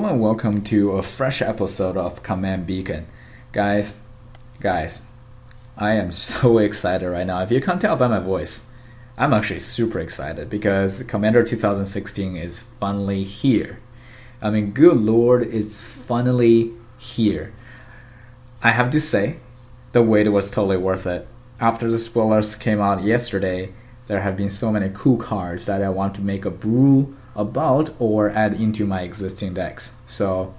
Hello and welcome to a fresh episode of Command Beacon. Guys, I am so excited right now. If you can't tell by my voice, I'm actually super excited because Commander 2016 is finally here. I mean, good lord, it's finally here. I have to say, the wait was totally worth it. After the spoilers came out yesterday, there have been so many cool cards that I want to make a brew about or add into my existing decks. So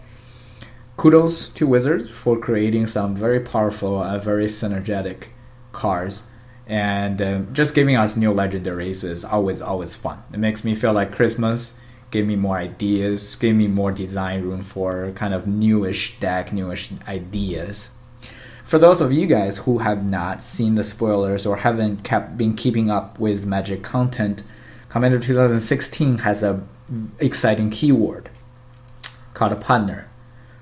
kudos to Wizards for creating some very powerful and very synergetic cards, and just giving us new legendaries is always fun. It makes me feel like Christmas, gave me more ideas, gave me more design room for kind of newish deck, newish ideas. For those of you guys who have not seen the spoilers or haven't been keeping up with Magic content, Commander 2016 has a exciting keyword called a partner.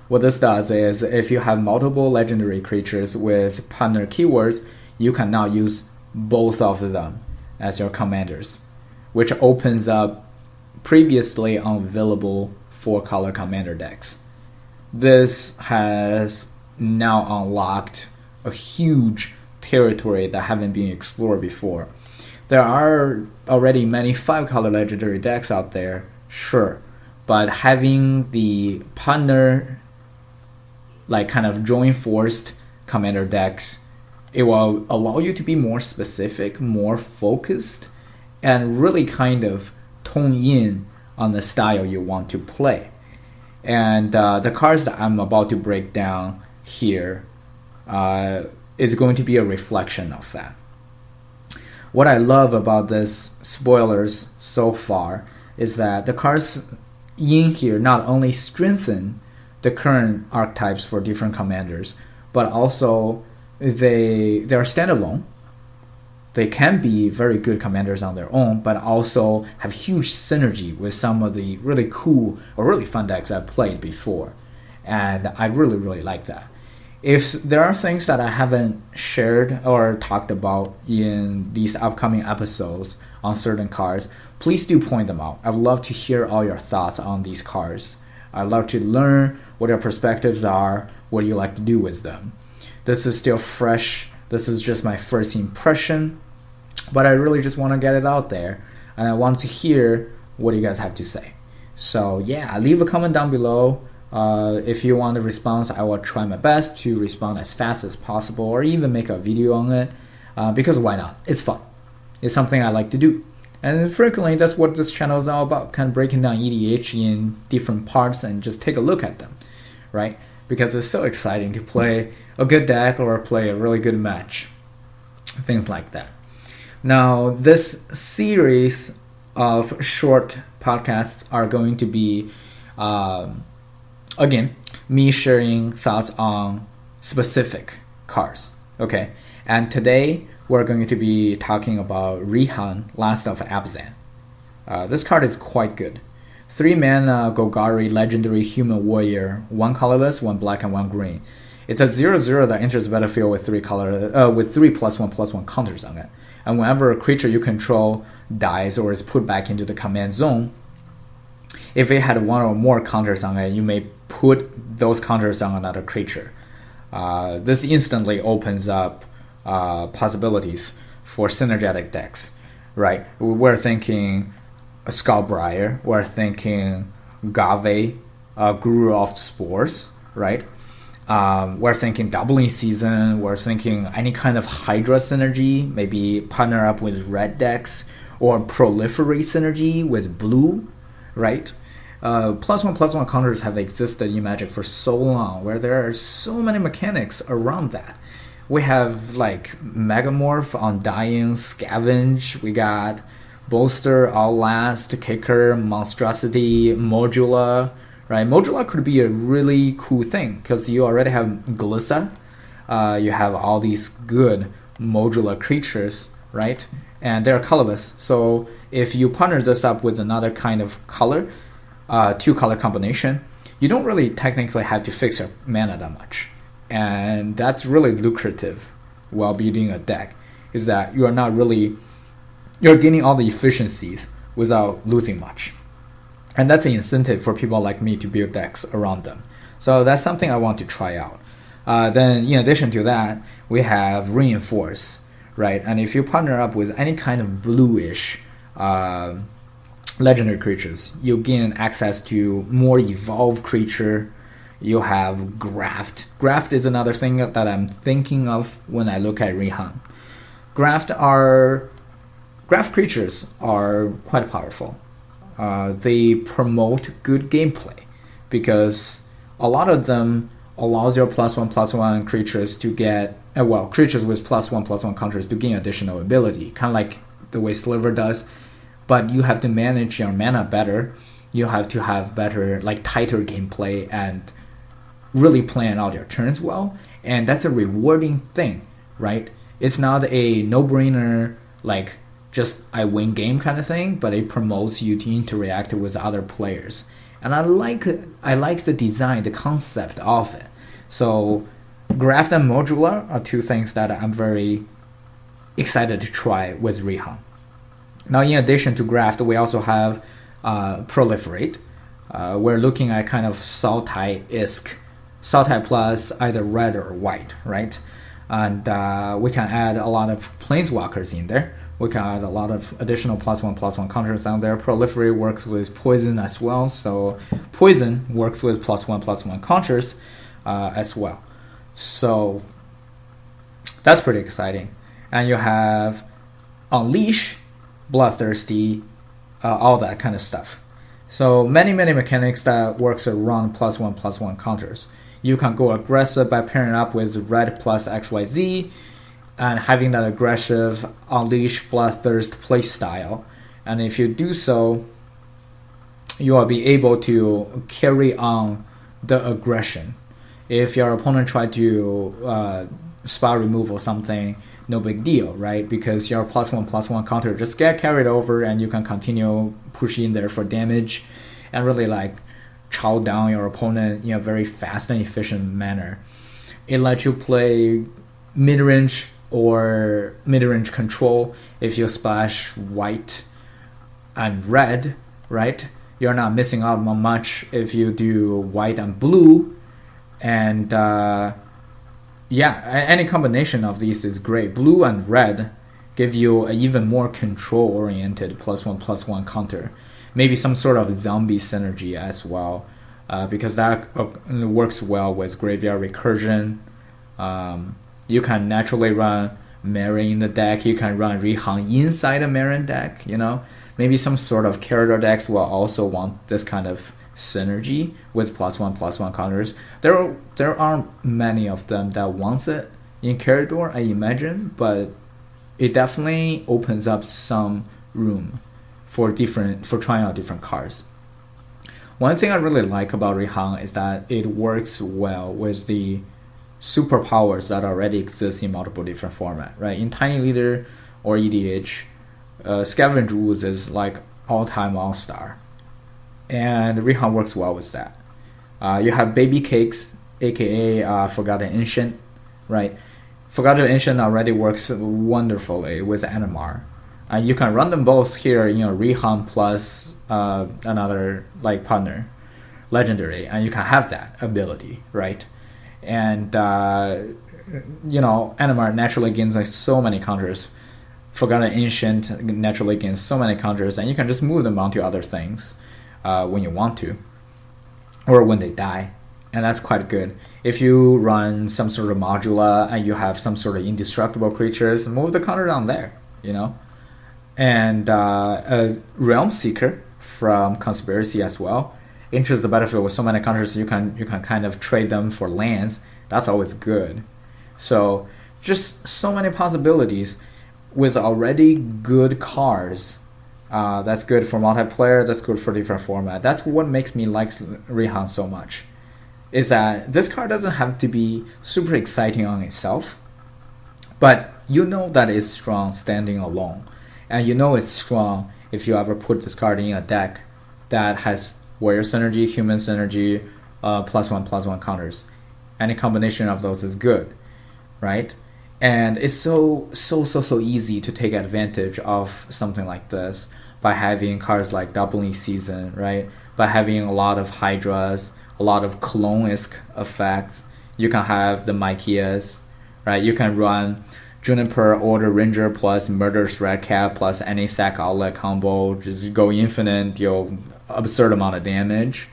What this does is if you have multiple legendary creatures with partner keywords, you can now use both of them as your commanders, which opens up previously unavailable 4-color commander decks. This has now unlocked a huge territory that haven't been explored before. There are already many 5-color legendary decks out there, sure, but having the partner, like kind of joint forced commander decks, it will allow you to be more specific, more focused, and really kind of tone in on the style you want to play. And the cards that I'm about to break down here is going to be a reflection of that. What I love about this spoilers so far is that the cards in here not only strengthen the current archetypes for different commanders, but also they are standalone. They can be very good commanders on their own, but also have huge synergy with some of the really cool or really fun decks I've played before. And I really like that. If there are things that I haven't shared or talked about in these upcoming episodes on certain cards, please do point them out. I'd love to hear all your thoughts on these cards. I'd love to learn what your perspectives are, what you like to do with them. This is still fresh. This is just my first impression, but I really just want to get it out there, and I want to hear what you guys have to say. So yeah, leave a comment down below. If you want a response, I will try my best to respond as fast as possible or even make a video on it, because why not? It's fun. It's something I like to do. And frequently, that's what this channel is all about, kind of breaking down EDH in different parts and just take a look at them, right? Because it's so exciting to play a good deck or play a really good match, things like that. Now, this series of short podcasts are going to be again, me sharing thoughts on specific cards, okay? And today, we're going to be talking about Reyhan, Last of Abzan. This card is quite good. 3-mana Golgari legendary human warrior, 1 colorless, 1 black, and 1 green. It's a 0/0 that enters the battlefield with 3 +1/+1 counters on it. And whenever a creature you control dies or is put back into the command zone, if it had 1 or more counters on it, you may put those counters on another creature. This instantly opens up possibilities for synergetic decks, right? We're thinking Skullbriar, we're thinking Gave, Guru of Spores, right? We're thinking Doubling Season, we're thinking any kind of Hydra synergy, maybe partner up with red decks, or Proliferate synergy with blue, right? +1/+1 counters have existed in Magic for so long, where there are so many mechanics around that. We have like Megamorph, Undying, Scavenge, we got Bolster, Outlast, Kicker, Monstrosity, Modula, right? Modula could be a really cool thing because you already have Glissa, you have all these good modular creatures, right? And they're colorless, so if you partner this up with another kind of color, 2-color combination, you don't really technically have to fix your mana that much. And that's really lucrative while building a deck, is that you're getting all the efficiencies without losing much. And that's an incentive for people like me to build decks around them. So that's something I want to try out. Then in addition to that, we have Reinforce, right? And if you partner up with any kind of bluish legendary creatures, you gain access to more evolved creature. You have Graft. Graft is another thing that I'm thinking of when I look at Reyhan. Graft creatures are quite powerful. They promote good gameplay because a lot of them allows your +1/+1 creatures to get creatures with +1/+1 counters to gain additional ability, kind of like the way Sliver does. But you have to manage your mana better. You have to have better, like tighter gameplay and really plan out your turns well. And that's a rewarding thing, right? It's not a no-brainer, like just I win game kind of thing, but it promotes you to interact with other players. And I like the design, the concept of it. So Graft and Modular are two things that I'm very excited to try with Reyhan. Now, in addition to Graft, we also have Proliferate. We're looking at kind of Sultai-esque, Sultai plus either red or white, right? And we can add a lot of Planeswalkers in there. We can add a lot of additional +1/+1 counters on there. Proliferate works with Poison as well, so Poison works with +1/+1 counters as well. So that's pretty exciting. And you have Unleash, Bloodthirsty, all that kind of stuff. So many mechanics that works around +1/+1 counters. You can go aggressive by pairing up with red plus XYZ and having that aggressive Unleash Bloodthirst playstyle. And if you do so, you will be able to carry on the aggression. If your opponent try to spell remove or something, no big deal, right? Because your +1/+1 counter just get carried over and you can continue pushing there for damage and really like chow down your opponent in a very fast and efficient manner. It lets you play mid-range or mid-range control. If you splash white and red, right, you're not missing out on much if you do white and blue. And any combination of these is great. Blue and red give you an even more control-oriented +1/+1 counter. Maybe some sort of zombie synergy as well, because that works well with Graveyard Recursion. You can naturally run Mary in the deck. You can run Reyhan inside a Marin deck, Maybe some sort of character decks will also want this kind of synergy with +1/+1 counters. There aren't many of them that wants it in Corridor, I imagine, but it definitely opens up some room for trying out different cards. One thing I really like about Reyhan is that it works well with the superpowers that already exist in multiple different formats, right? In Tiny Leader or EDH, Scavenge Ooze is like all-time all-star. And Reyhan works well with that. You have Baby Cakes, aka Forgotten Ancient, right? Forgotten Ancient already works wonderfully with Animar. And you can run them both here, Reyhan plus another like partner, legendary, and you can have that ability, right? And Animar naturally gains like so many counters. Forgotten Ancient naturally gains so many counters, and you can just move them onto other things when you want to, or when they die, and that's quite good. If you run some sort of Modula and you have some sort of indestructible creatures, move the counter down there, And a Realm Seeker from Conspiracy as well enters the battlefield with so many counters, you can kind of trade them for lands. That's always good. So just so many possibilities with already good cards. That's good for multiplayer. That's good for different format. That's what makes me like Reyhan so much. Is that this card doesn't have to be super exciting on itself, but that it's strong standing alone, and it's strong if you ever put this card in a deck that has warrior synergy, human synergy, +1/+1 counters. Any combination of those is good, right? And it's so easy to take advantage of something like this by having cards like Doubling Season, right? by having a lot of Hydras, a lot of clone-esque effects. You can have the Mykias, right? You can run Juniper Order Ranger plus Murderous Redcap plus any sack outlet combo. Just go infinite, absurd amount of damage.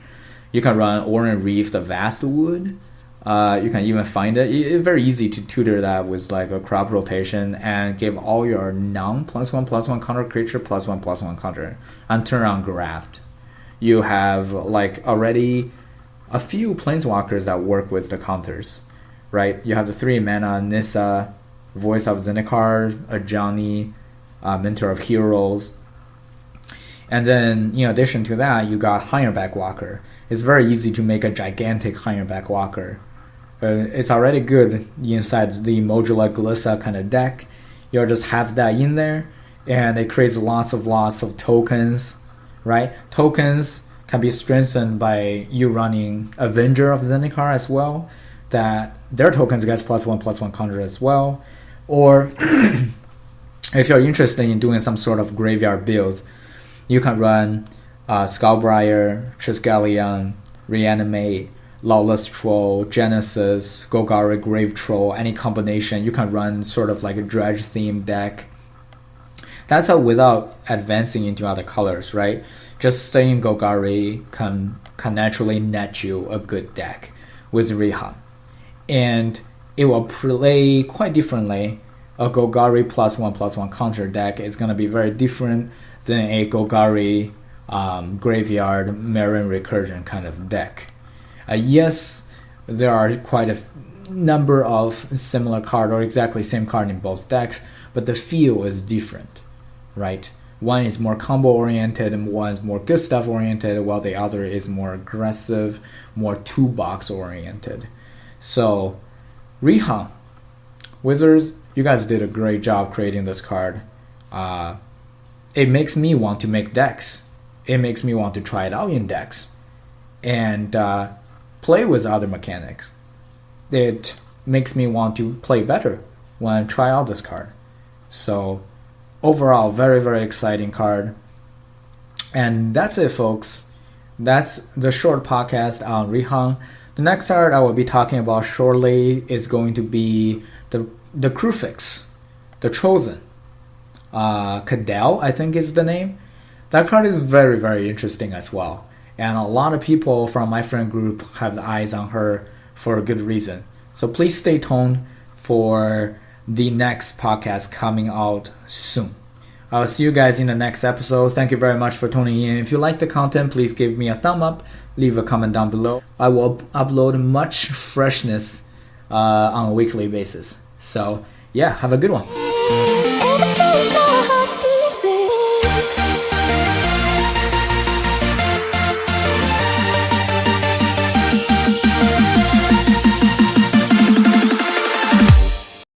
You can run Orin Reef, the Vast Wood. You can even find it. It's very easy to tutor that with like a crop rotation and give all your non +1/+1 counter creature +1/+1 counter and turn on graft. You have like already a few planeswalkers that work with the counters, right? You have the 3 mana Nissa, Voice of Zendikar, Ajani, Mentor of Heroes. And then, in addition to that, you got Ironback Walker. It's very easy to make a gigantic Ironback Walker. It's already good inside the modular Glissa kind of deck. You'll just have that in there, and it creates lots of tokens, right? Tokens can be strengthened by you running Avenger of Zendikar as well, that their tokens gets +1/+1 counter as well. Or if you're interested in doing some sort of graveyard builds, you can run Skullbriar, Triskelion, Reanimate, Lawless Troll, Genesis, Golgari Grave Troll, any combination. You can run sort of like a dredge themed deck. That's how, without advancing into other colors, right? Just staying Golgari can naturally net you a good deck with Reyhan. And it will play quite differently. A Golgari +1/+1 counter deck is going to be very different than a Golgari graveyard Marine Recursion kind of deck. Yes, there are quite a number of similar card or exactly same card in both decks, but the feel is different, right? One is more combo oriented and one is more good stuff oriented, while the other is more aggressive, more toolbox oriented. So, Reyhan, Wizards, you guys did a great job creating this card. It makes me want to make decks. It makes me want to try it out in decks and play with other mechanics. It makes me want to play better when I try out this card. So overall, very, very exciting card. And that's it, folks. That's the short podcast on Reyhan. The next card I will be talking about shortly is going to be the Crufix, the Chosen. Cadell, I think is the name. That card is very, very interesting as well. And a lot of people from my friend group have the eyes on her for a good reason. So please stay tuned for the next podcast coming out soon. I'll see you guys in the next episode. Thank you very much for tuning in. If you like the content, please give me a thumb up. Leave a comment down below. I will upload much freshness on a weekly basis. So yeah, have a good one.